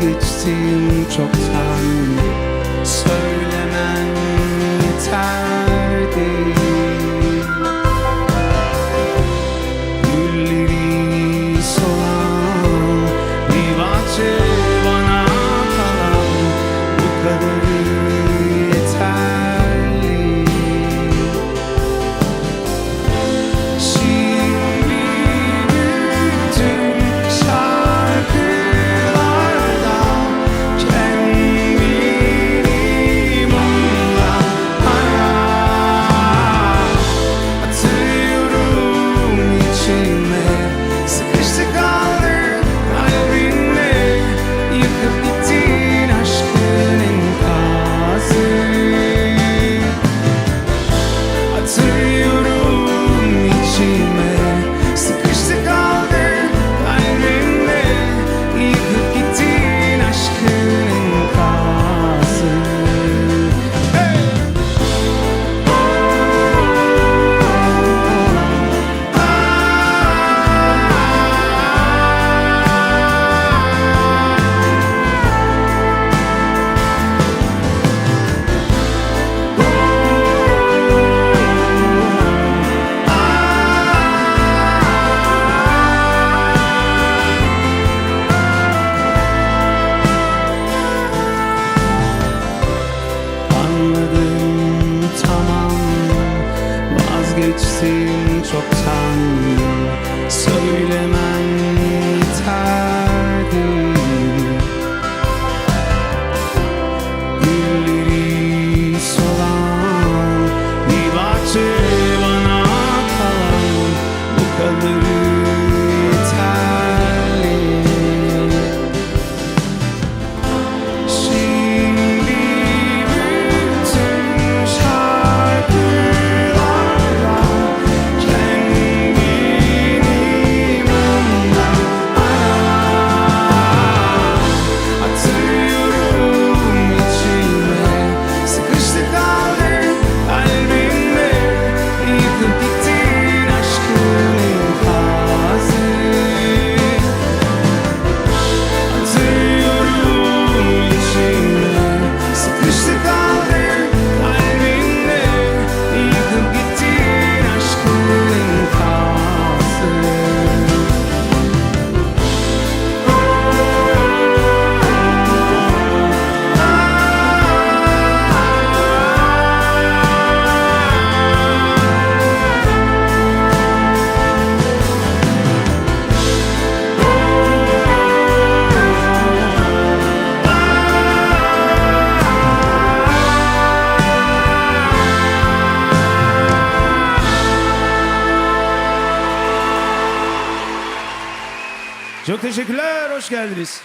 vazgeçtim çoktan. Söylemen yeterdi. Gülleri solan bir bahçe bana kalan, bu kadarı yeterli. Şimdi bütün şarkılarda kendimi bundan atıyorum içime. Sıkıştı kaldı kalbimde, yıkıp gittin aşkın enkazı. Atıyorum içime, sıkıştı kaldı kalbimde, yıkıp gittin aşkın enkazı. Hey! Anladım, tamam, vazgeçtim çoktan. Söylemen yeterdi. Gülleri solan bir bahçe bana kalan, bu kadarı yeterli. Şimdi bütün şarkılarla kendini bundan atıyorum içime. Sıkıştı kaldı kalbimde, yıkıp gittin aşkın enkazı. Atıyorum içime, sıkıştı kaldı kalbimde, yıkıp gittin aşkın enkazı. Çok teşekkürler, hoş geldiniz.